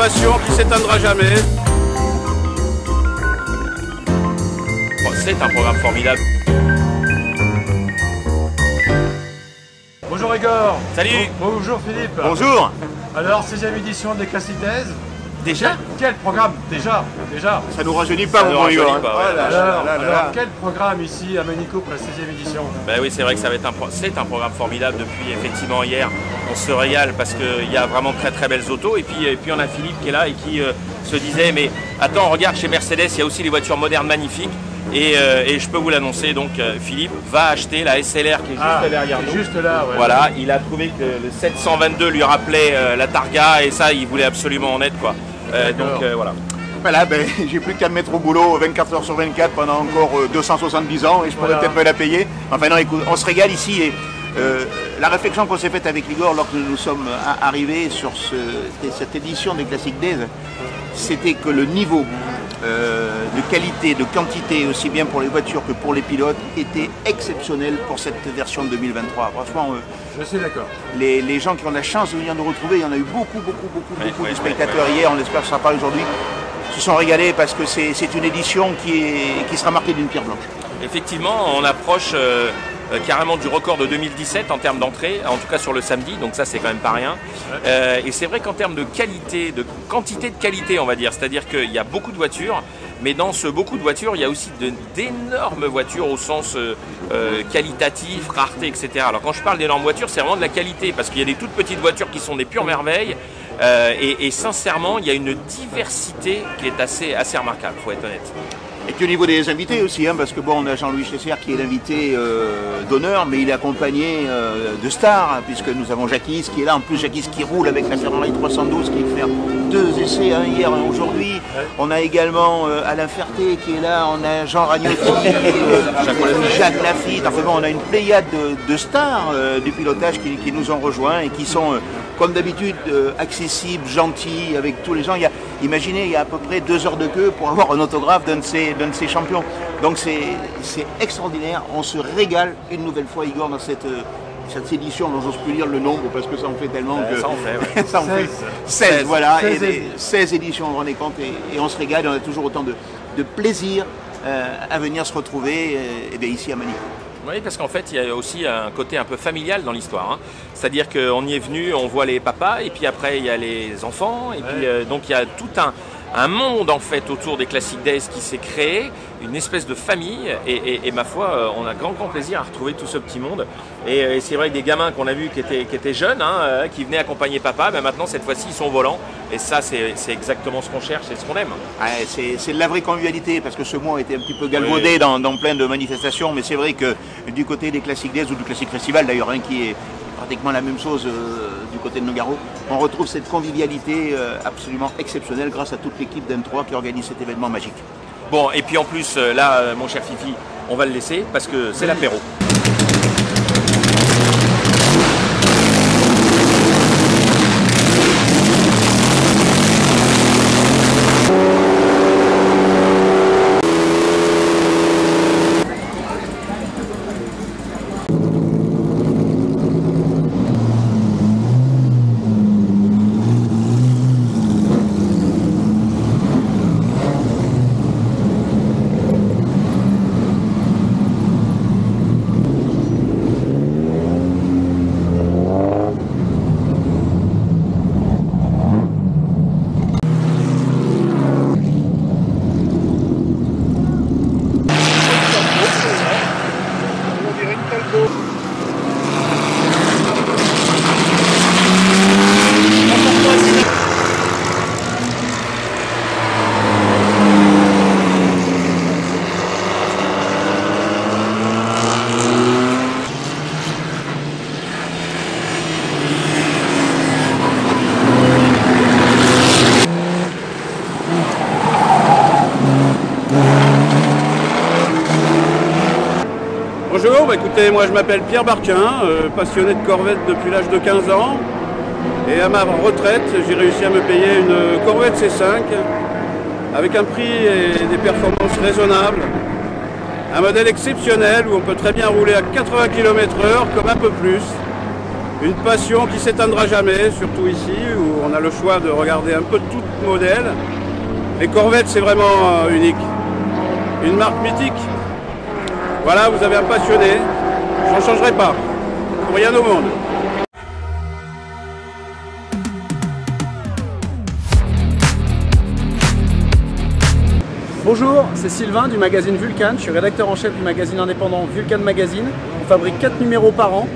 passion qui s'éteindra jamais. Bon, c'est un programme formidable. Bonjour Igor. Salut. Bonjour Philippe. Bonjour. Alors, 16e édition des Classic Days. Déjà? Quel programme? Déjà. Ça nous rajeunit pas, mon Igor. Alors, quel programme ici à Manicourt pour la 16e édition? Ben oui, c'est vrai que ça va être un programme formidable depuis effectivement hier. On se régale parce qu'il y a vraiment très très belles autos. Et puis on a Philippe qui est là et qui se disait mais attends, regarde, chez Mercedes, il y a aussi des voitures modernes magnifiques. Et je peux vous l'annoncer, donc Philippe va acheter la SLR qui est juste derrière nous. Juste là, ouais. Voilà, il a trouvé que le 722 lui rappelait la Targa et ça, il voulait absolument en être quoi. Donc voilà. Voilà, ben, j'ai plus qu'à me mettre au boulot 24 heures sur 24 pendant encore 270 ans et je pourrais peut-être me la payer. Enfin non, écoute, on se régale ici et la réflexion qu'on s'est faite avec Igor lorsque nous sommes arrivés sur cette édition des Classic Days, c'était que le niveau de qualité, de quantité, aussi bien pour les voitures que pour les pilotes, était exceptionnel pour cette version de 2023. Franchement, je suis d'accord. Les gens qui ont la chance de venir nous retrouver, il y en a eu beaucoup de spectateurs hier, on espère que ça sera pas aujourd'hui, se sont régalés parce que c'est une édition qui sera marquée d'une pierre blanche. Effectivement, on approche carrément du record de 2017 en termes d'entrée, en tout cas sur le samedi, donc ça c'est quand même pas rien. Et c'est vrai qu'en termes de qualité, de quantité de qualité on va dire, c'est-à-dire qu'il y a beaucoup de voitures, mais dans ce beaucoup de voitures, il y a aussi d'énormes voitures au sens qualitatif, rareté, etc. Alors quand je parle d'énormes voitures, c'est vraiment de la qualité, parce qu'il y a des toutes petites voitures qui sont des pures merveilles, et sincèrement, il y a une diversité qui est assez remarquable, il faut être honnête. Et puis au niveau des invités aussi, hein, parce que bon, on a Jean-Louis Schlesser qui est l'invité d'honneur, mais il est accompagné de stars, hein, puisque nous avons Jacquis qui est là, en plus Jacquis qui roule avec la Ferrari 312 qui fait 2 essais, un hier, un aujourd'hui. Ouais. On a également Alain Ferté qui est là, on a Jean Ragnotti, Jacques Lafitte, enfin bon, on a une pléiade de stars du pilotage qui nous ont rejoints et qui sont comme d'habitude accessibles, gentils avec tous les gens. Imaginez, il y a à peu près 2 heures de queue pour avoir un autographe d'un de ces champions. Donc c'est extraordinaire, on se régale une nouvelle fois Igor dans cette édition, dont j'ose plus dire le nombre parce que ça en fait tellement que... Ça en fait, ouais. Ça en fait 16, voilà, 16 éditions, on en est compte, et on se régale, et on a toujours autant de plaisir à venir se retrouver et bien, ici à Manicourt. Oui, parce qu'en fait, il y a aussi un côté un peu familial dans l'histoire. Hein. C'est-à-dire qu'on y est venu, on voit les papas, et puis après, il y a les enfants, et puis donc il y a tout un monde en fait autour des Classic Days qui s'est créé, une espèce de famille, et ma foi, on a grand plaisir à retrouver tout ce petit monde. Et c'est vrai que des gamins qu'on a vus qui étaient jeunes, hein, qui venaient accompagner papa, ben maintenant cette fois-ci ils sont volants. Et ça c'est exactement ce qu'on cherche et ce qu'on aime. Ouais, c'est de la vraie convivialité, parce que ce mot a été un petit peu galvaudé dans plein de manifestations, mais c'est vrai que du côté des Classic Days ou du Classic Festival d'ailleurs, hein, qui est pratiquement la même chose du côté de Nogaro, on retrouve cette convivialité absolument exceptionnelle grâce à toute l'équipe d'M3 qui organise cet événement magique. Bon, et puis en plus, là, mon cher Fifi, on va le laisser parce que c'est l'apéro. Bonjour, bah écoutez, moi je m'appelle Pierre Barquin, passionné de Corvette depuis l'âge de 15 ans. Et à ma retraite, j'ai réussi à me payer une Corvette C5 avec un prix et des performances raisonnables. Un modèle exceptionnel où on peut très bien rouler à 80 km/h comme un peu plus. Une passion qui s'éteindra jamais, surtout ici, où on a le choix de regarder un peu tout modèle. Les Corvettes, c'est vraiment unique. Une marque mythique. Voilà, vous avez un passionné. Je n'en changerai pas. Pour rien au monde. Bonjour, c'est Sylvain du magazine Vulcan. Je suis rédacteur en chef du magazine indépendant Vulcan Magazine. On fabrique 4 numéros par an.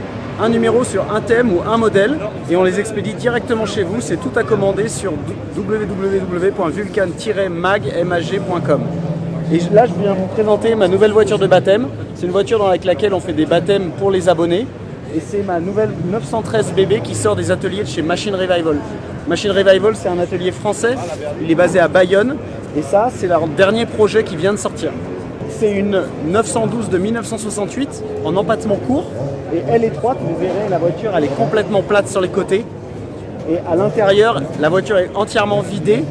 Un numéro sur un thème ou un modèle et on les expédie directement chez vous. C'est tout à commander sur www.vulcan-mag.com. Et là, je viens vous présenter ma nouvelle voiture de baptême. C'est une voiture avec laquelle on fait des baptêmes pour les abonnés. Et c'est ma nouvelle 913 BB qui sort des ateliers de chez Machine Revival. Machine Revival, c'est un atelier français. Il est basé à Bayonne. Et ça, c'est leur dernier projet qui vient de sortir. C'est une 912 de 1968 en empattement court. Et elle étroite, vous verrez, la voiture elle est complètement plate sur les côtés. Et à l'intérieur, la voiture est entièrement vidée.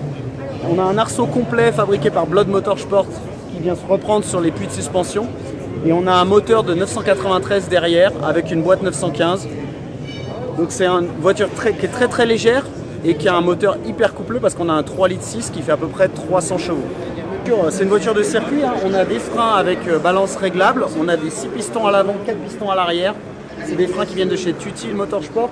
On a un arceau complet fabriqué par Blood Motorsport qui vient se reprendre sur les puits de suspension. Et on a un moteur de 993 derrière avec une boîte 915. Donc c'est une voiture qui est très légère et qui a un moteur hyper couplé parce qu'on a un 3,6 litres qui fait à peu près 300 chevaux. C'est une voiture de circuit, hein. On a des freins avec balance réglable, on a des 6 pistons à l'avant, 4 pistons à l'arrière. C'est des freins qui viennent de chez Tutil Motorsport.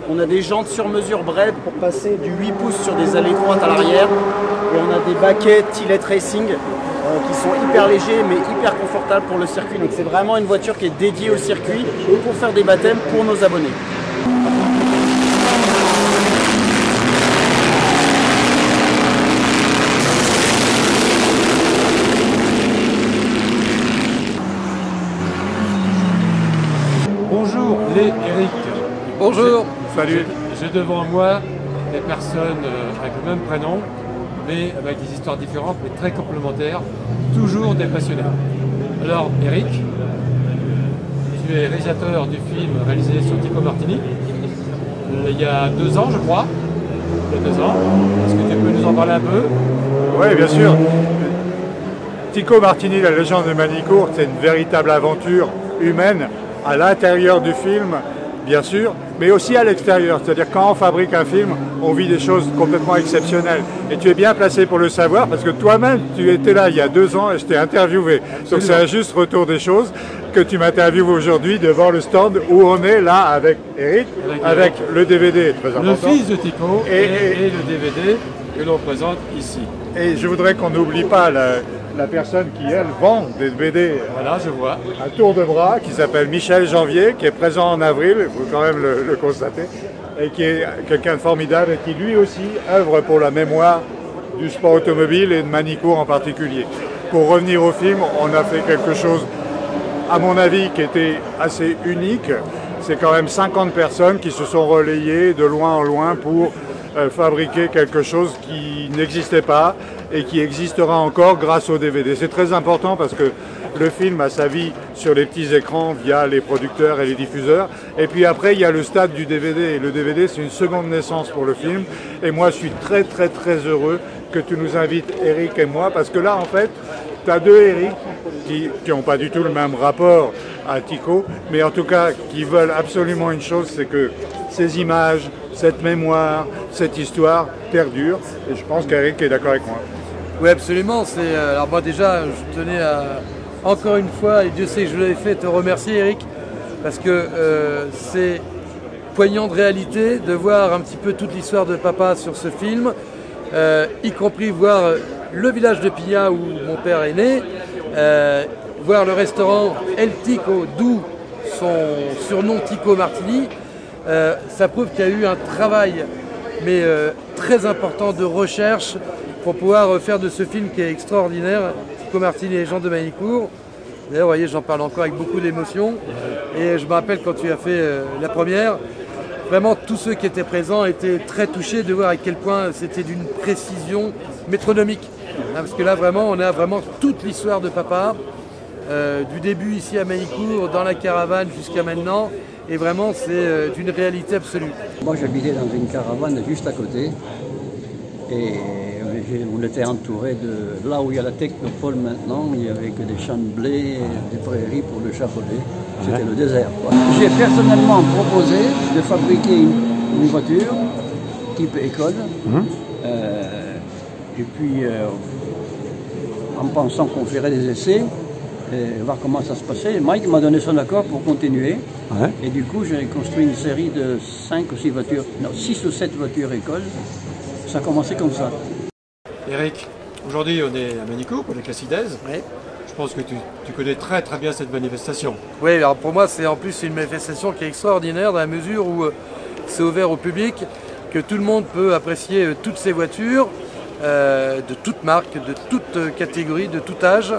On a des jantes sur mesure Bred pour passer du 8 pouces sur des allées droites à l'arrière. Et on a des baquets Tillet Racing qui sont hyper légers mais hyper confortables pour le circuit. Donc c'est vraiment une voiture qui est dédiée au circuit et pour faire des baptêmes pour nos abonnés. Bonjour les Eric. Bonjour. Salut. J'ai devant moi des personnes avec le même prénom, mais avec des histoires différentes, mais très complémentaires, toujours des passionnés. Alors Eric, tu es réalisateur du film réalisé sur Tico Martini, il y a 2 ans je crois. Il y a 2 ans. Est-ce que tu peux nous en parler un peu? Oui, bien sûr. Tico Martini, la légende de Manicourt, c'est une véritable aventure humaine à l'intérieur du film, bien sûr, mais aussi à l'extérieur. C'est-à-dire quand on fabrique un film, on vit des choses complètement exceptionnelles. Et tu es bien placé pour le savoir parce que toi-même, tu étais là il y a 2 ans et je t'ai interviewé. Absolument. Donc c'est un juste retour des choses que tu m'interviewes aujourd'hui devant le stand où on est là avec Eric, avec le DVD très important. Le fils de Tico et le DVD que l'on présente ici. Et je voudrais qu'on n'oublie pas la personne qui, elle, vend des BD voilà, je vois. à tour de bras, qui s'appelle Michel Janvier, qui est présent en avril, il faut quand même le constater, et qui est quelqu'un de formidable et qui lui aussi œuvre pour la mémoire du sport automobile et de Manicourt en particulier. Pour revenir au film, on a fait quelque chose, à mon avis, qui était assez unique. C'est quand même 50 personnes qui se sont relayées de loin en loin pour fabriquer quelque chose qui n'existait pas et qui existera encore grâce au DVD. C'est très important parce que le film a sa vie sur les petits écrans via les producteurs et les diffuseurs. Et puis après, il y a le stade du DVD. Et le DVD, c'est une seconde naissance pour le film. Et moi, je suis très heureux que tu nous invites, Eric et moi, parce que là, en fait, tu as 2 Eric qui n'ont pas du tout le même rapport à Tico, mais en tout cas, qui veulent absolument une chose, c'est que ces images, cette mémoire, cette histoire perdure. Et je pense qu'Eric est d'accord avec moi. Oui, absolument. Alors moi déjà, je tenais à, encore une fois, et Dieu sait que je l'avais fait, te remercier Eric, parce que c'est poignant de réalité de voir un petit peu toute l'histoire de papa sur ce film, y compris voir le village de Pilla où mon père est né, voir le restaurant El Tico, d'où son surnom Tico Martini. Ça prouve qu'il y a eu un travail mais très important de recherche pour pouvoir faire de ce film qui est extraordinaire, Tico Martini et les gens de Manicourt. D'ailleurs, vous voyez, j'en parle encore avec beaucoup d'émotion. Et je me rappelle quand tu as fait la première, vraiment tous ceux qui étaient présents étaient très touchés de voir à quel point c'était d'une précision métronomique. Parce que là, vraiment, on a vraiment toute l'histoire de papa, du début ici à Manicourt, dans la caravane jusqu'à maintenant. Et vraiment, c'est d'une réalité absolue. Moi, j'habitais dans une caravane juste à côté. Et on était entouré de là où il y a la technopole maintenant, il n'y avait que des champs de blé, des prairies pour le chapelé. C'était le désert. J'ai personnellement proposé de fabriquer une voiture type école. Et puis, en pensant qu'on ferait des essais, et voir comment ça se passait, Mike m'a donné son accord pour continuer. Et du coup, j'ai construit une série de 5 ou 6 voitures, non, 6 ou 7 voitures écoles. Ça a commencé comme ça. Eric, aujourd'hui on est à Manicourt pour les Classic Days. Je pense que tu connais très bien cette manifestation. Oui, alors pour moi c'est en plus une manifestation qui est extraordinaire dans la mesure où c'est ouvert au public, que tout le monde peut apprécier toutes ces voitures, de toutes marques, de toutes catégories, de tout âge.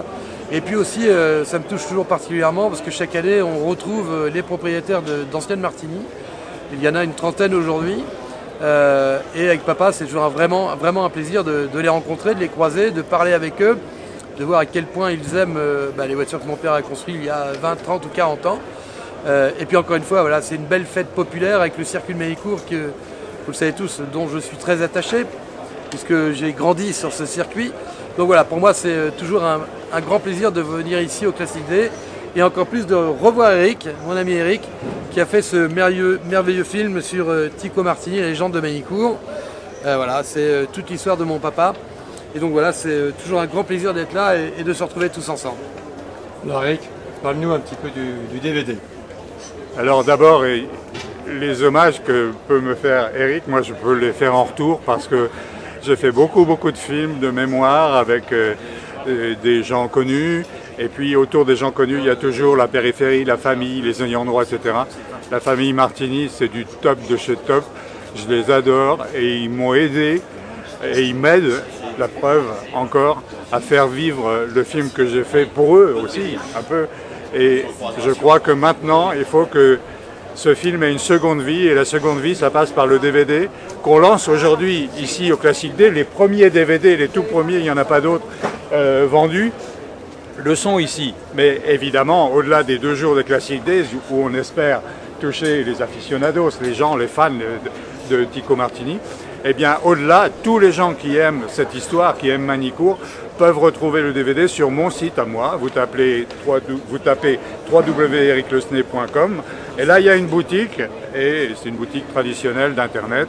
Et puis aussi, ça me touche toujours particulièrement parce que chaque année on retrouve les propriétaires d'anciennes Martini. Il y en a une trentaine aujourd'hui. Et avec papa, c'est toujours vraiment un plaisir de les rencontrer, de les croiser, de parler avec eux, de voir à quel point ils aiment les voitures que mon père a construites il y a 20, 30 ou 40 ans. Et puis encore une fois, voilà, c'est une belle fête populaire avec le circuit de Manicourt, que vous le savez tous, dont je suis très attaché, puisque j'ai grandi sur ce circuit. Donc voilà, pour moi c'est toujours un grand plaisir de venir ici au Classic Day, et encore plus de revoir Eric, mon ami Eric, qui a fait ce merveilleux film sur Tico Martini, la légende de Manicourt. Voilà, c'est toute l'histoire de mon papa. Et donc voilà, c'est toujours un grand plaisir d'être là et de se retrouver tous ensemble. Alors Eric, parle-nous un petit peu du DVD. Alors d'abord, les hommages que peut me faire Eric, moi je peux les faire en retour parce que j'ai fait beaucoup de films de mémoire avec des gens connus. Et puis autour des gens connus, il y a toujours la périphérie, la famille, les ayants droit, etc. La famille Martini, c'est du top de chez top. Je les adore et ils m'ont aidé et ils m'aident, la preuve encore, à faire vivre le film que j'ai fait pour eux aussi, un peu. Et je crois que maintenant, il faut que ce film ait une seconde vie, et la seconde vie, ça passe par le DVD qu'on lance aujourd'hui ici au Classic Day. Les premiers DVD, les tout premiers, il n'y en a pas d'autres vendus, le sont ici. Mais évidemment, au-delà des 2 jours de Classic Days, où on espère toucher les aficionados, les gens, les fans de Tico Martini, eh bien, au-delà, tous les gens qui aiment cette histoire, qui aiment Manicourt, peuvent retrouver le DVD sur mon site à moi. Vous tapez www.ericlesnay.com et là, il y a une boutique, et c'est une boutique traditionnelle d'Internet.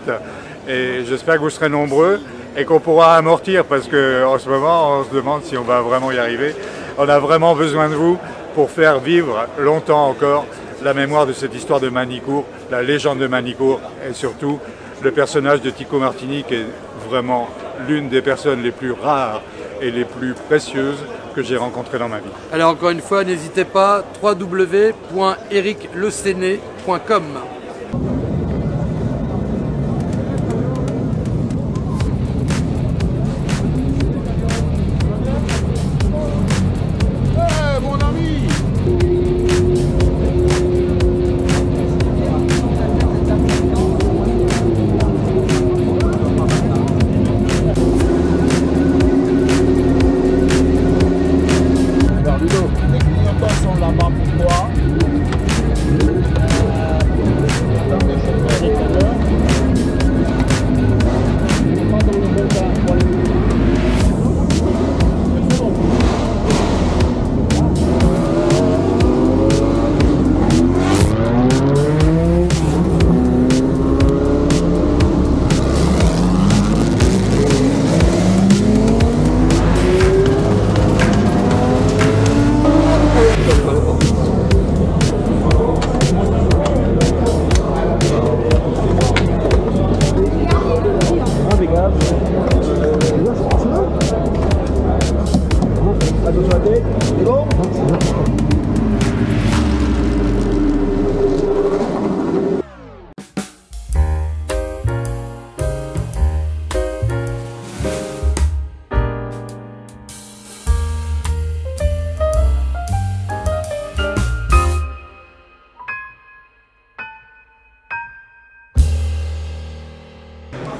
Et j'espère que vous serez nombreux et qu'on pourra amortir, parce qu'en ce moment, on se demande si on va vraiment y arriver. On a vraiment besoin de vous pour faire vivre longtemps encore la mémoire de cette histoire de Manicourt, la légende de Manicourt, et surtout le personnage de Tico Martini, qui est vraiment l'une des personnes les plus rares et les plus précieuses que j'ai rencontrées dans ma vie. Alors encore une fois, n'hésitez pas, www.ericlesnay.com.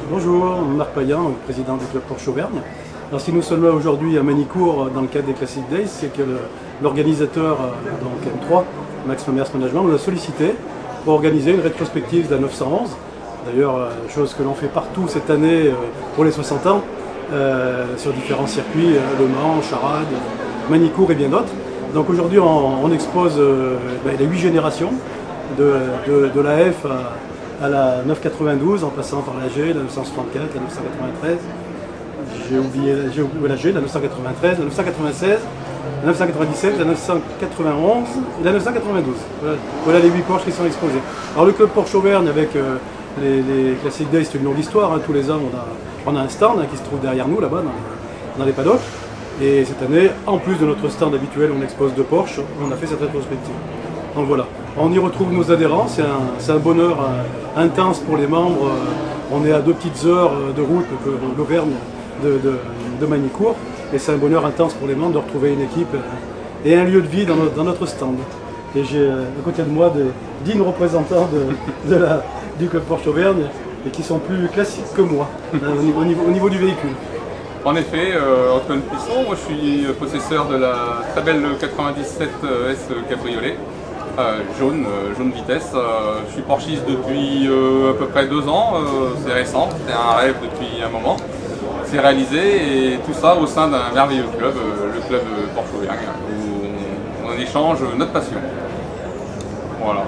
Bonjour, Marc Payan, président du club Porsche Auvergne. Alors si nous sommes là aujourd'hui à Manicourt dans le cadre des Classic Days, c'est que l'organisateur, donc M3, Max Mamers Management, nous a sollicité pour organiser une rétrospective de la 911. D'ailleurs, chose que l'on fait partout cette année pour les 60 ans. sur différents circuits, Le Mans, Charade, Manicourt et bien d'autres. Donc aujourd'hui on expose les 8 générations de la F à la 992 en passant par la G, la 964, la 993, j'ai oublié la G, la 993, la 996, la 997, la 991 et la 992. Voilà les 8 Porsche qui sont exposés. Alors le club Porsche Auvergne avec les Classic Days, c'est une longue histoire, hein. Tous les ans on a un stand qui se trouve derrière nous là-bas dans les paddocks. Et cette année, en plus de notre stand habituel, on expose 2 Porsche, on a fait cette rétrospective. Donc voilà, on y retrouve nos adhérents, c'est un bonheur intense pour les membres. On est à 2 petites heures de route de l'Auvergne de Manicourt, et c'est un bonheur intense pour les membres de retrouver une équipe et un lieu de vie dans notre stand. Et j'ai à côté de moi des dignes représentants du club Porsche Auvergne, et qui sont plus classiques que moi au niveau du véhicule. En effet, Antoine Pisson, moi je suis possesseur de la très belle 97 S Cabriolet, jaune vitesse. Je suis porschiste depuis à peu près 2 ans, c'est récent, c'était un rêve depuis un moment. C'est réalisé, et tout ça au sein d'un merveilleux club, le club Porsche Auvergne, où on échange notre passion. Voilà.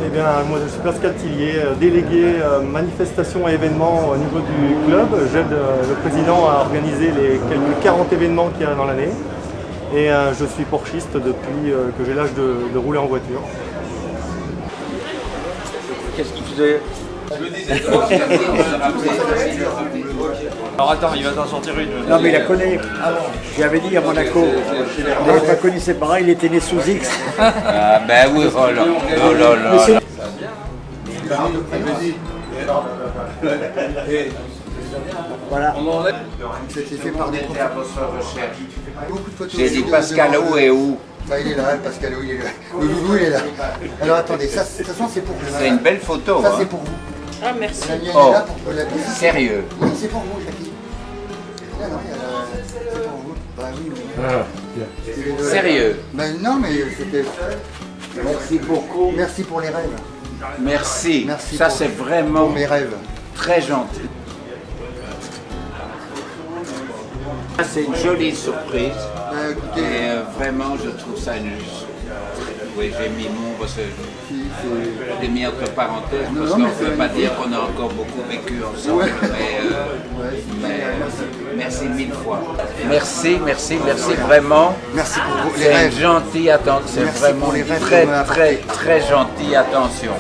Eh bien, moi je suis Pascal Tillier, délégué manifestation et événements au niveau du club. J'aide le président à organiser les quelques 40 événements qu'il y a dans l'année. Et je suis porschiste depuis que j'ai l'âge de rouler en voiture. Qu'est-ce qu'il faisait? Je me disais, alors attends, il va t'en sortir une. Non mais il la connaît. J'avais dit à Monaco. Il n'avait pas connu ses parents, il était né sous X. Ah ben oui, oh là là. Voilà. C'était fait par des profs. À votre recherche. Beaucoup de photos. J'ai dit Pascal où et où? Bah, il est là, Pascal, il est là. Le loulou, il est là. Alors attendez, ça, de toute façon, c'est pour vous. C'est une belle photo. Ça, c'est pour vous. Ah, merci. La mienne Oh, est là pour la visite. Sérieux? Oui, c'est pour vous, Jackie. Non, non, c'est pour vous. Bah oui, oui. Sérieux? Ben non, mais c'était... Merci beaucoup. Merci pour les rêves. Merci. Merci ça, pour c'est vraiment mes rêves. Très gentil. C'est une jolie surprise. Écoutez, et vraiment, je trouve ça une... Oui, j'ai mis mon... Parce que je l'ai mis entre parenthèses, parce qu'on ne peut pas dire qu'on a encore beaucoup vécu ensemble, mais merci 1000 fois. Merci, vraiment. Merci pour les rêves. C'est gentil, c'est vraiment une très gentille attention.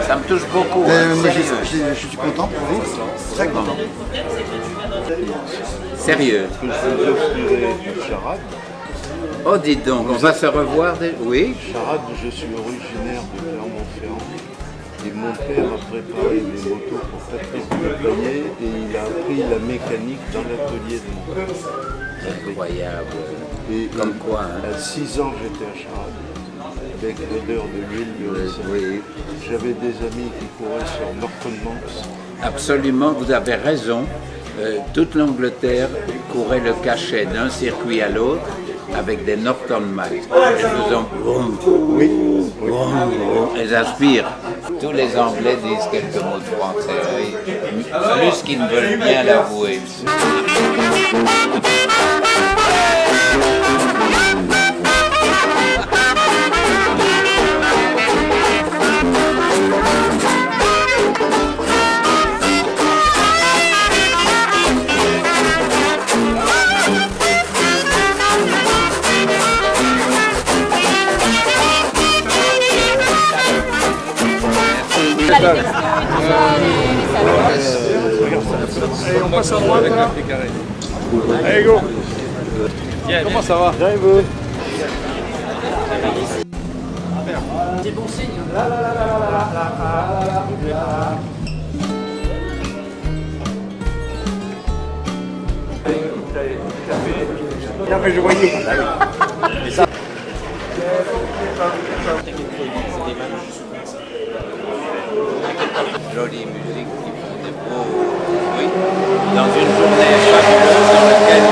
Ça me touche beaucoup. Je suis content pour vous, très content. Sérieux. Oh, dites donc, on va se revoir. Oui. Charade, je suis originaire de Clermont-Ferrand et mon père a préparé mes motos pour Patrick Payet et il a appris la mécanique dans l'atelier de mon père. Incroyable. Et comme quoi, hein. À 6 ans, j'étais à Charade avec l'odeur de l'huile de ricin. Oui. J'avais des amis qui couraient sur Norton Manx. Absolument, vous avez raison. Toute l'Angleterre courait le cachet d'un circuit à l'autre avec des Norton Manx. Ils ils aspirent. Tous les Anglais disent quelques mots de français, plus qu'ils ne veulent bien l'avouer. Allez, on passe à droite là. Allez, go. Comment ça va? Bien et vous? C'est bon signe. Non mais je voyais. Jolie musique qui font des beaux bruits dans une journée fabuleuse dans laquelle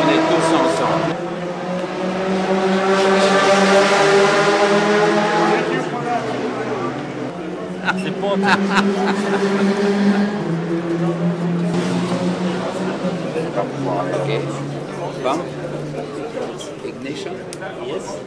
on est tous ensemble. C'est bon. Okay. Pump. Ignition. Yes.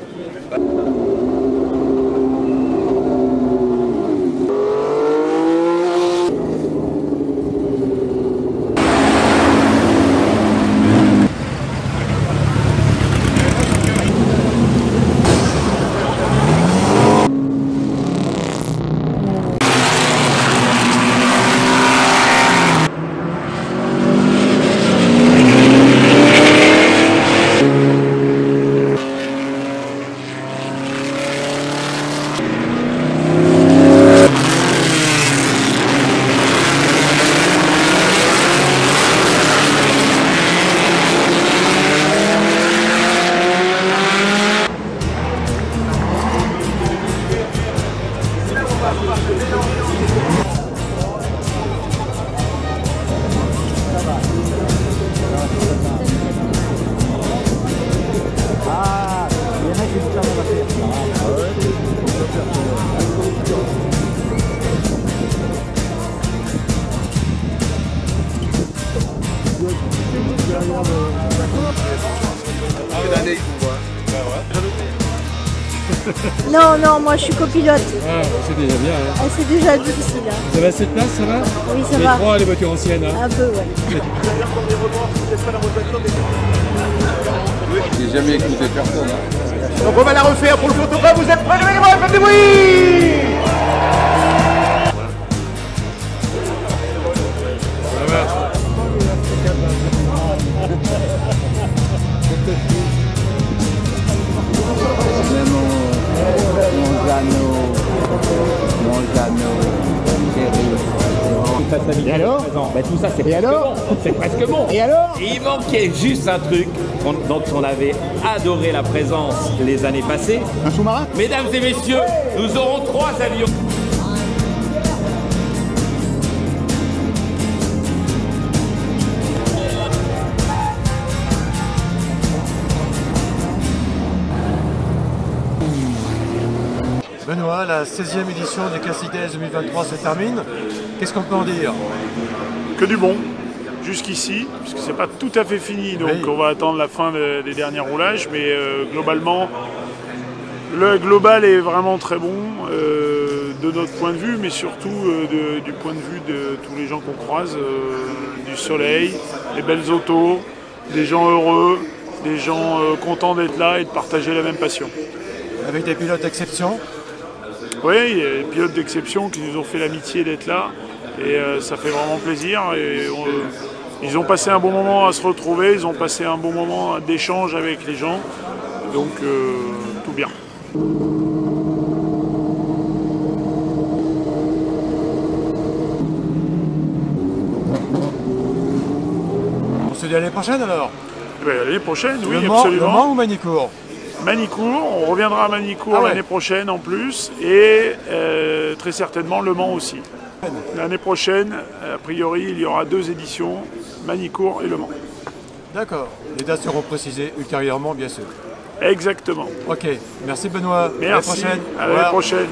Non, non, moi je suis copilote. Ah, c'est déjà bien. Hein. Ah, c'est déjà difficile. Hein. Vous avez assez de place, ça va? Oui, ça les va. Les trois, les voitures anciennes. Hein. Un peu, ouais. J'ai jamais écouté personne. Hein. Donc on va la refaire pour le photographe, vous êtes prêts? Levez-les-moi, faites du bruit! Et alors bah, tout ça c'est presque bon. C'est presque bon. Et alors? Il manquait juste un truc dont on avait adoré la présence les années passées. Un sous-marin? Mesdames et messieurs, nous aurons 3 avions. Benoît, la 16e édition des Classic Days 2023 se termine. Qu'est-ce qu'on peut en dire? Que du bon, jusqu'ici, puisque c'est pas tout à fait fini, donc on va attendre la fin des derniers roulages, mais globalement, le global est vraiment très bon, de notre point de vue, mais surtout du point de vue de tous les gens qu'on croise, du soleil, des belles autos, des gens heureux, des gens contents d'être là et de partager la même passion. Avec des pilotes d'exception? Oui, il y a des pilotes d'exception qui nous ont fait l'amitié d'être là et ça fait vraiment plaisir. Et ils ont passé un bon moment à se retrouver, ils ont passé un bon moment d'échange avec les gens, donc tout bien. On se dit à l'année prochaine alors? L'année prochaine, oui, Le absolument. Mans ou Manicourt? Manicourt, on reviendra à Manicourt l'année prochaine en plus, et très certainement Le Mans aussi. L'année prochaine, a priori, il y aura 2 éditions, Manicourt et Le Mans. D'accord, les dates seront précisées ultérieurement bien sûr. Exactement. Ok, merci Benoît, merci, à l'année prochaine. À l'année prochaine.